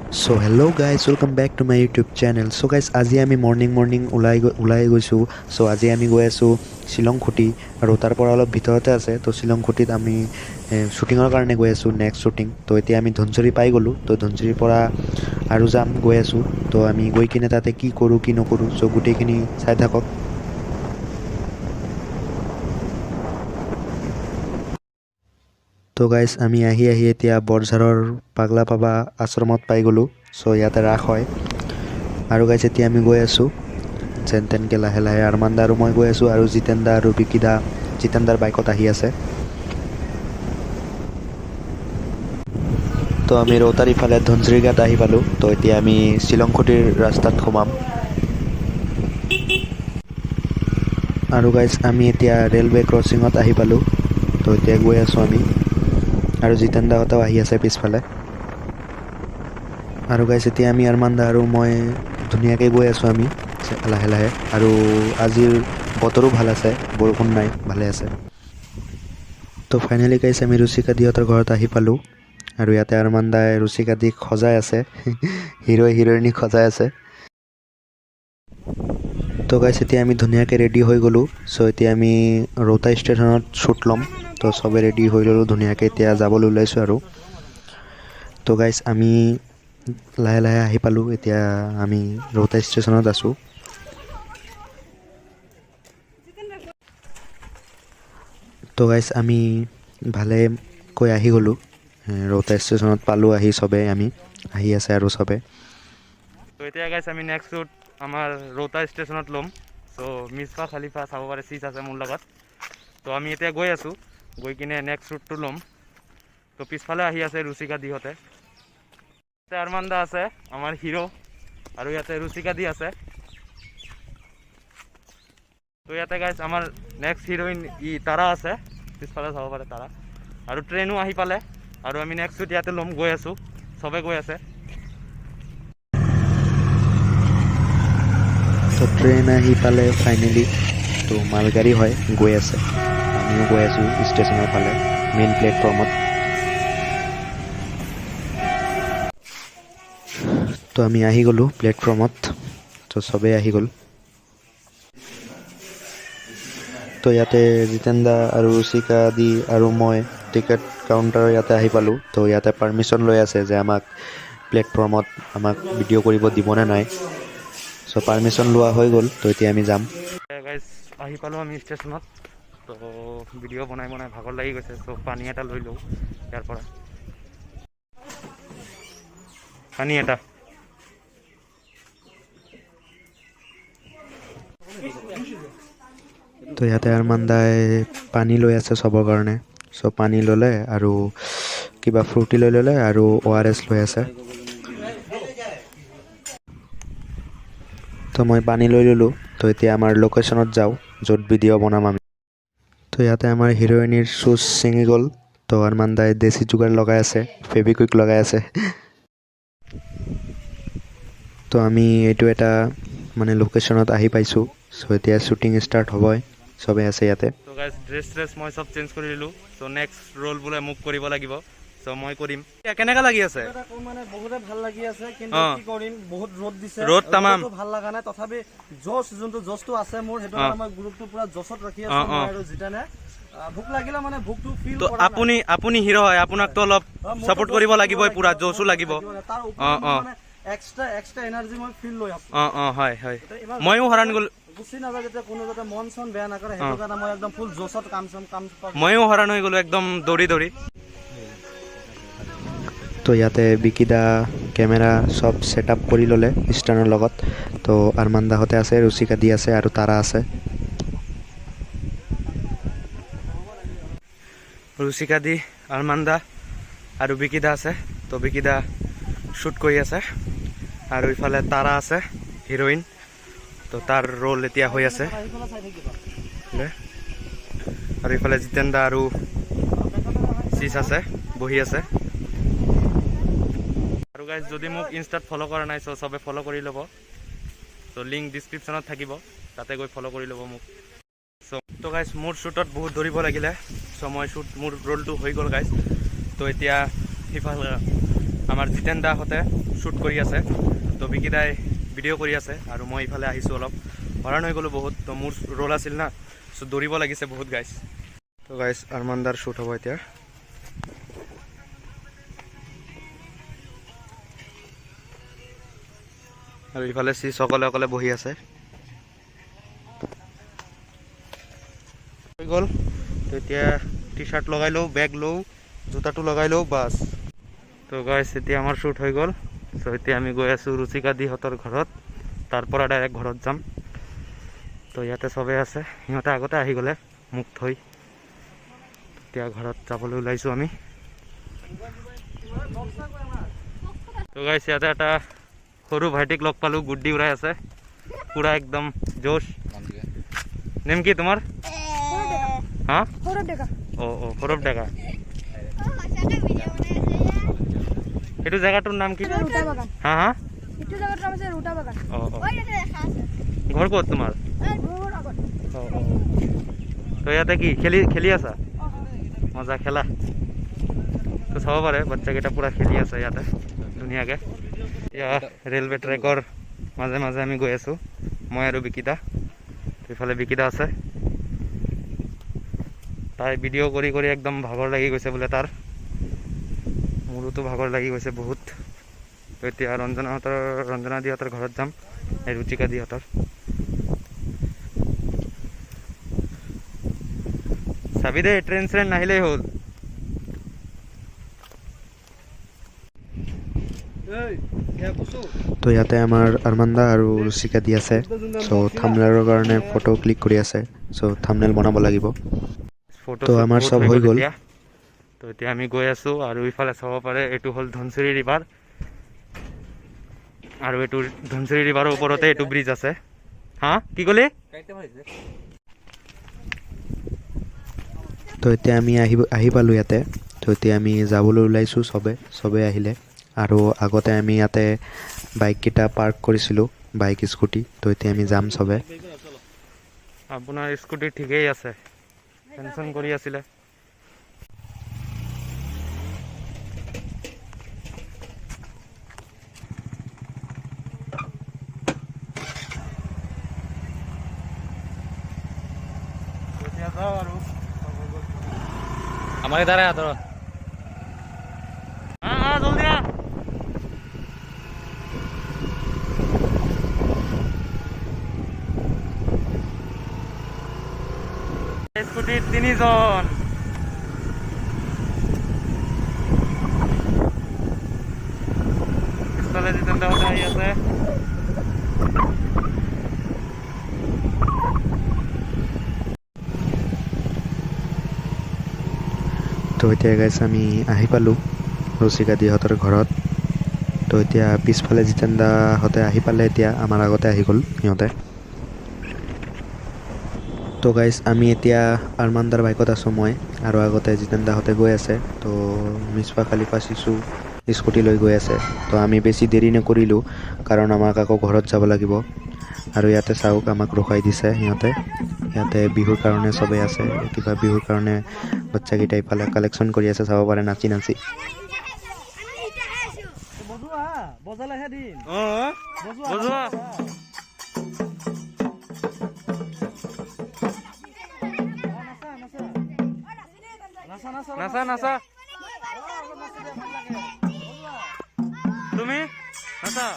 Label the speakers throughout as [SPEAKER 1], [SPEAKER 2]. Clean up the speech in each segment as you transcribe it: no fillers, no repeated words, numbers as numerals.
[SPEAKER 1] So hello guys, welcome back to my YouTube channel. So guys, আজি আমি morning ওলাই গৈছোঁ. So আজি আমি গৈ আছোঁ শ্বিলং খুটি আৰু তাৰ পৰা অলপ ভিতৰতে আছে. তো শ্বিলং খুটিত আমি শ্বুটিঙৰ কাৰণে গৈ আছোঁ, নেক্সট শ্বুটিং. তো এতিয়া আমি ধনচিৰি পাই গ'লোঁ. তো ধনচিৰিৰ পৰা আৰু যাম, গৈ আছোঁ. তো আমি গৈ কিনে তাতে কি কৰোঁ কি নকৰোঁ, চ' গোটেইখিনি চাই থাকক. তো গাইজ আমি আহি এতিয়া বৰঝাৰৰ পাগলা পাবা আশ্ৰমত পাই গ'লোঁ. চ' ইয়াতে ৰাস হয় আৰু গাইজ এতিয়া আমি গৈ আছোঁ যেন তেনকৈ লাহে লাহে. আৰমানদা আৰু মই গৈ আছোঁ আৰু জিতেন দা আৰু বিকি দা, জিতেন দাৰ বাইকত আহি আছে. তো আমি ৰৌতাৰ ইফালে ধনচিৰি ঘাট আহি পালোঁ. তো এতিয়া আমি শ্বিলং খুটিৰ ৰাস্তাত সোমাম. আৰু গাইজ আমি এতিয়া ৰেলৱে ক্ৰচিঙত আহি পালোঁ. তো এতিয়া গৈ আছোঁ আমি আৰু জিতেন দাহঁতেও আহি আছে পিছফালে. আৰু গাইজ এতিয়া আমি আৰমানদা আৰু মই ধুনীয়াকৈ গৈ আছোঁ আমি লাহে লাহে. আৰু আজিৰ বতৰো ভাল আছে, বৰষুণ নাই, ভালে আছে. তো ফাইনেলি গাইজ আমি ৰুচিকাদিহঁতৰ ঘৰত আহি পালোঁ. আৰু ইয়াতে আৰমানদাই ৰুচিকাদিক সজাই আছে, হিৰ'ইনিক সজাই আছে. তো গাইজ এতিয়া আমি ধুনীয়াকৈ ৰেডি হৈ গ'লোঁ. চ' এতিয়া আমি ৰৌতা ষ্টেচনত শ্বুট ল'ম. তো চবে ৰেডি হৈ ল'লোঁ ধুনীয়াকৈ, এতিয়া যাবলৈ ওলাইছোঁ আৰু. তো গাইজ আমি লাহে লাহে আহি পালোঁ. এতিয়া আমি ৰৌতা ষ্টেচনত আছোঁ. তো গাইজ আমি ভালেকৈ আহি গ'লোঁ, ৰৌতা ষ্টেচনত পালোঁ আহি. চবে আমি আহি আছে আৰু চবে.
[SPEAKER 2] তো এতিয়া গাইছ আমি নেক্সট শ্বুট আমাৰ ৰৌতা ষ্টেচনত ল'ম. চ' মিছফা খালিফা চাব পাৰে, চিট আছে মোৰ লগত. তো আমি এতিয়া গৈ আছোঁ, গৈ কিনে নেক্সট শ্বুটটো ল'ম. তো পিছফালে আহি আছে ৰুচিকাদিহঁতে. ইয়াতে আৰমানদা আছে আমাৰ হিৰ', আৰু ইয়াতে ৰুচিকাদি আছে. তো ইয়াতে গাইছ আমাৰ নেক্সট হিৰ'ইন তাৰা আছে, পিছফালে চাব পাৰে তাৰা. আৰু ট্ৰেইনো আহি পালে আৰু আমি নেক্সট শ্বুট ইয়াতে ল'ম, গৈ আছোঁ, চবে গৈ আছে.
[SPEAKER 1] তো ট্ৰেইন আহি পালে ফাইনেলি. তো মালগাড়ী হয়, গৈ আছে. আমিও গৈ আছোঁ ষ্টেচনৰ ফালে, মেইন প্লেটফৰ্মত. তো আমি আহি গ'লোঁ প্লেটফৰ্মত. তো চবেই আহি গ'ল. তো ইয়াতে জিতেন দা আৰু ৰুচিকা দি আৰু মই টিকেট কাউণ্টাৰৰ ইয়াতে আহি পালোঁ. তো ইয়াতে পাৰ্মিশ্যন লৈ আছে যে আমাক প্লেটফৰ্মত আমাক ভিডিঅ' কৰিব দিবনে নাই. চ' পাৰ্মিশ্যন লোৱা হৈ গ'ল. তো এতিয়া আমি যাম.
[SPEAKER 2] গাইজ আহি পালোঁ আমি ষ্টেচনত. তো ভিডিঅ' বনাই ভাগৰ লাগি গৈছে. চ' পানী এটা লৈ লওঁ ইয়াৰ পৰা, পানী এটা.
[SPEAKER 1] তো ইয়াতে আৰমানদাই পানী লৈ আছে চবৰ কাৰণে. চ' পানী ল'লে আৰু কিবা ফ্ৰুটি লৈ ল'লে আৰু ORS লৈ আছে. তো মই পানী লৈ ল'লোঁ. তো এতিয়া আমাৰ লোকেশ্যনত যাওঁ য'ত ভিডিঅ' বনাম আমি. তো ইয়াতে আমাৰ হিৰ'ইনীৰ শ্বুজ ছিঙি গ'ল. তো আৰমানদাই দেশী যোগাৰ লগাই আছে, ফেভিকুইক লগাই আছে. তো আমি এইটো এটা মানে লোকেশ্যনত আহি পাইছোঁ. চ' এতিয়া শ্বুটিং ষ্টাৰ্ট হ'বই, চবেই আছে ইয়াতে.
[SPEAKER 2] তো গাইজ ড্ৰেছ মই চব চেঞ্জ কৰি দিলোঁ. চ' নেক্সট ৰ'ল বোলে মোক কৰিব লাগিব, চ' মই কৰিম. কেনেকা লাগি আছে?
[SPEAKER 3] মানে বহুতে ভাল লাগি আছে, কিন্তু কি কৰিম, বহুত ৰ'দ দিছে,
[SPEAKER 2] ৰ'দ তামাম,
[SPEAKER 3] ভাল লগা নাই. তথাপি যোনটো জছটো আছে মোৰ, সেইটো আমাৰ গ্ৰুপটো পুৰা জছত ৰাখি আছো আৰু জিতেনে ভোক লাগিলে মানে ভোকটো ফিল কৰা।
[SPEAKER 2] আপুনি হিৰ' হয়, আপোনাকতো অলপ ছাপোৰ্ট কৰিব লাগিবই, পুৰা জছো লাগিব।
[SPEAKER 3] তাৰ ওপৰত এক্সট্ৰা এনাৰ্জি মই ফিল লৈ আছো।
[SPEAKER 2] হয় ময়ো হৰাণ গ'লো,
[SPEAKER 3] গুচি নাযায় যাতে কোনো যাতে মন চন বেয়া নকৰে, সেইটো কাৰণে মই একদম ফুল জছত কাম
[SPEAKER 2] ময়ো হৰাণ হৈ গ'লো একদম দৌৰি।
[SPEAKER 1] তো ইয়াতে বিকিদা কেমেৰা চব ছেট আপ কৰি ল'লে ষ্টানৰ লগত. তো আৰমানদাহঁতে আছে, ৰুচিকা দি আছে আৰু তাৰা আছে.
[SPEAKER 2] ৰুচিকা দি, আৰমানদা আৰু বিকিদা আছে. তো বিকিদা শ্বুট কৰি আছে আৰু ইফালে তাৰা আছে হিৰ'ইন. তো তাৰ ৰোল এতিয়া হৈ আছে. আৰু ইফালে জিতেন দা আৰু চিজ আছে, বহি আছে. আৰু গাইজ যদি মোক ইনষ্টাত ফ'ল' কৰা নাই, চ' চবে ফ'ল' কৰি ল'ব. চ' লিংক ডিছক্ৰিপশ্যনত থাকিব, তাতে গৈ ফ'ল' কৰি ল'ব মোক. চ' তো গাইজ মোৰ শ্বুটত বহুত দৌৰিব লাগিলে. চ' মোৰ ৰোলটো হৈ গ'ল গাইজ. তো এতিয়া সিফালে আমাৰ জিতেন দাহঁতে শ্বুট কৰি আছে। তো বিকিদাই ভিডিঅ' কৰি আছে আৰু মই ইফালে আহিছোঁ অলপ হৰাণ হৈ গ'লোঁ বহুত। তো মোৰ ৰোল আছিল না, চ' দৌৰিব লাগিছে বহুত গাইছ। তো গাইছ আৰমানদাৰ শ্বুট হ'ব এতিয়া। আৰু ইফালে চিজ অকলে অকলে বহি আছে। হৈ গ'ল। তো এতিয়া টি চাৰ্ট লগাই লওঁ, বেগ লওঁ, জোতাটো লগাই লওঁ, বাছ। তো গাইছ এতিয়া আমাৰ শ্বুট হৈ গ'ল। চ' এতিয়া আমি গৈ আছোঁ ৰুচিকা দিহঁতৰ ঘৰত, তাৰপৰা ডাইৰেক্ট ঘৰত যাম। তো ইয়াতে চবেই আছে, সিহঁতে আগতে আহি গ'লে মোক থৈ। এতিয়া ঘৰত যাবলৈ ওলাইছোঁ আমি। তো গাইছ ইয়াতে এটা সৰু ভাইটিক লগ পালোঁ, গুড্ডি উৰাই আছে পুৰা একদম জোশ। নেম কি তোমাৰ? হা অঁ সৌৰভ ডেকা। এইটো জেগাটোৰ নাম কি? হা হা অঁ ঘৰ ক'ত তোমাৰ? অঁ তো ইয়াতে কি খেলি আছা? মজা খেলা। তো চাব পাৰে বাচ্চাকেইটা পূৰা খেলি আছে ইয়াতে ধুনীয়াকৈ। এতিয়া ৰেলৱে ট্ৰেকৰ মাজে মাজে আমি গৈ আছোঁ, মই আৰু বিকিতা। ইফালে বিকিতা আছে, তাই ভিডিঅ' কৰি কৰি একদম ভাগৰ লাগি গৈছে বোলে তাৰ। মোৰোতো ভাগৰ লাগি গৈছে বহুত। তো এতিয়া ৰঞ্জনা দিহঁতৰ ঘৰত যাম, এই ৰুচিকা দিহঁতৰ। চাবি দে ট্ৰেইন চ্ৰেইন নাহিলেই হ'ল।
[SPEAKER 1] তো ইয়াতে আমাৰ আৰমানদা আৰু ৰুচিকা দি আছে। চ' থামনেলৰ কাৰণে ফটো ক্লিক কৰি আছে। চ' থামনেল বনাব লাগিব। তো আমাৰ চব হৈ গ'ল।
[SPEAKER 2] তো এতিয়া আমি গৈ আছোঁ আৰু ইফালে চাব পাৰে এইটো হ'ল ধনচিৰি ৰিভাৰ। আৰু এইটো ধনচিৰি ৰিভাৰৰ ওপৰতে এইটো ব্ৰিজ আছে। হা কি ক'লি?
[SPEAKER 1] তো এতিয়া আমি আহি পালোঁ ইয়াতে। তো এতিয়া আমি যাবলৈ ওলাইছোঁ চবে আহিলে। আৰু আগতে আমি ইয়াতে বাইককেইটা পাৰ্ক কৰিছিলোঁ, বাইক স্কুটি। তো এতিয়া আমি যাম চবে।
[SPEAKER 2] আপোনাৰ স্কুটি ঠিকেই আছে, টেনশ্যন কৰি আছিলে। এতিয়া যাওঁ আৰু আমাৰ ইধাৰে হাতৰ জলদি আ। স্কুটিত 3 জন। পিছফালে জিতেন দাহঁতে আহি আছে।
[SPEAKER 1] তো এতিয়া গাইছ আমি আহি পালোঁ ৰুচিকা দিহঁতৰ ঘৰত। তো এতিয়া পিছফালে জিতেন দাহঁতে আহি পালে, এতিয়া আমাৰ আগতে আহি গ'ল সিহঁতে। তো গাইছ আমি এতিয়া আৰমানদাৰ বাইকত আছোঁ মই, আৰু আগতে জিতেন দাহঁতে গৈ আছে। তো মিছপা খালিফা চিচু স্কুটি লৈ গৈ আছে। তো আমি বেছি দেৰি নকৰিলোঁ, কাৰণ আমাক আকৌ ঘৰত যাব লাগিব। আৰু ইয়াতে চাওক আমাক ৰখাই দিছে সিহঁতে। ইয়াতে বিহুৰ কাৰণে চবেই আছে, কিবা বিহুৰ কাৰণে বাচ্চাকেইটা ইফালে কালেকশ্যন কৰি আছে, চাব পাৰে নাচি নাচি।
[SPEAKER 3] বজালেহে দিন
[SPEAKER 2] বজোৱা। নাচা নাচা তুমি নাচা।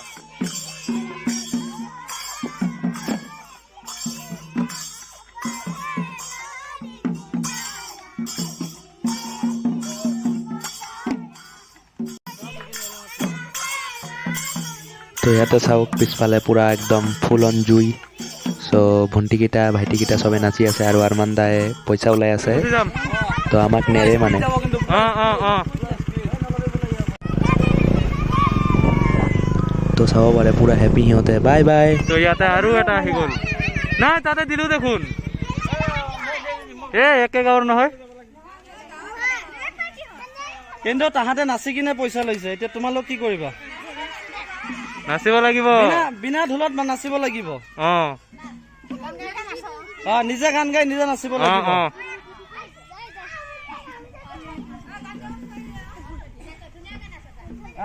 [SPEAKER 1] তো ইয়াতে চাওক পিছফালে পূৰা একদম ফুল অন জুই। চ' ভণ্টিকেইটা ভাইটিকেইটা চবে নাচি আছে, আৰু আৰমানদাই পইচা ওলাই আছে। তো আমাক নেৰে মানে। তো চাব পাৰে পূৰা হেপী সিহঁতে, বাই বাই।
[SPEAKER 2] তো ইয়াতে আৰু এটা আহি গ'ল। নাই তাতে দিলোঁ দেখোন, একে গাঁৱৰ নহয়।
[SPEAKER 3] কিন্তু তাহাঁতে নাচি কিনে পইচা লৈছে, এতিয়া তোমালোক কি কৰিবা?
[SPEAKER 2] নাচিব লাগিব,
[SPEAKER 3] বিনা ঢোলত নাচিব লাগিব।
[SPEAKER 2] অঁ
[SPEAKER 3] নিজে গান গাই নিজে নাচিব লাগিব।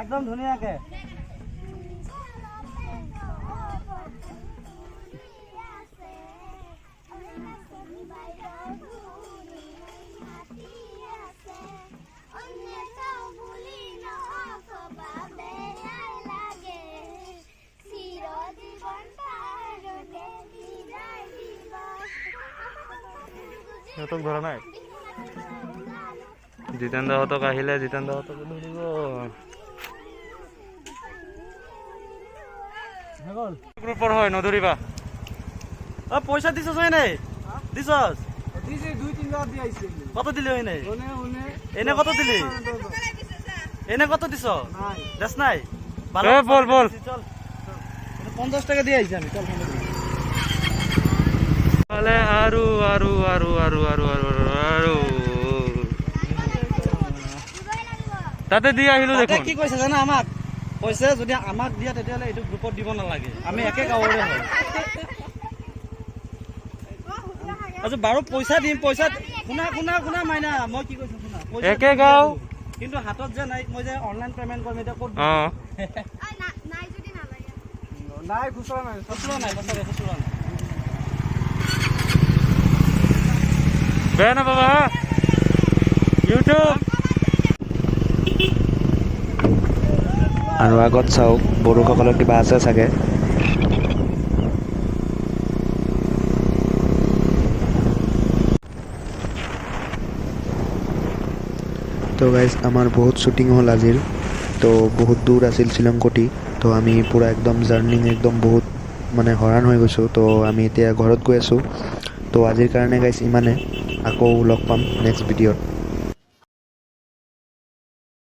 [SPEAKER 3] একদম ধুনীয়াকে
[SPEAKER 2] সিহঁতক ধৰা নাই জিতেন্দ্ৰহঁতক আহিলে জিতেন্দ্ৰহঁতক ধৰিব গ্ৰুপৰ হয় নধৰিবা
[SPEAKER 3] অ পইচা দিছছ হয় নাই দিছছ দিছে 2-3 বার দি আইছে কত দিলি হয় নাই এনে কত দিলি এনে কত দিছ নাই দেশ নাই
[SPEAKER 2] বল বল
[SPEAKER 3] চল 50 টাকা দিয়ে আইছি আমি চল
[SPEAKER 2] তাহলে আৰু আৰু আৰু আৰু আৰু আৰু আৰু তাতে দি আহিলো দেখোন
[SPEAKER 3] কি কৈছে জানা আমাক কৈছে যদি আমাক দিয়া তেতিয়ালে এইটো গ্ৰুপত দিব নালাগে আমি একে গাঁৱৰে হয় আচ্ছা বাৰু পইচা দিম পইচা শুনা মাইনা মই কি কৈছো শুনা পইচা
[SPEAKER 2] একে গাঁও
[SPEAKER 3] কিন্তু হাতত যে নাই মই যে অনলাইন পেমেন্ট কৰিম এটা ক'ত
[SPEAKER 4] নাই যদি নালাগে
[SPEAKER 3] নাই খুচৰা নাই খুচৰা নাই
[SPEAKER 2] বেয়া না বাবা ইউটিউব
[SPEAKER 1] আৰু আগত চাওক বড়োসকলৰ কিবা আছে চাগে তো গাইজ আমাৰ বহুত শ্বুটিং হ'ল আজিৰ তো বহুত দূৰ আছিল শ্বিলংকটি তো আমি পূৰা একদম জাৰ্ণিং একদম বহুত মানে হৰাণ হৈ গৈছোঁ তো আমি এতিয়া ঘৰত গৈ আছোঁ তো আজিৰ কাৰণে গাইজ ইমানে আকৌ লগ পাম নেক্সট ভিডিঅ'ত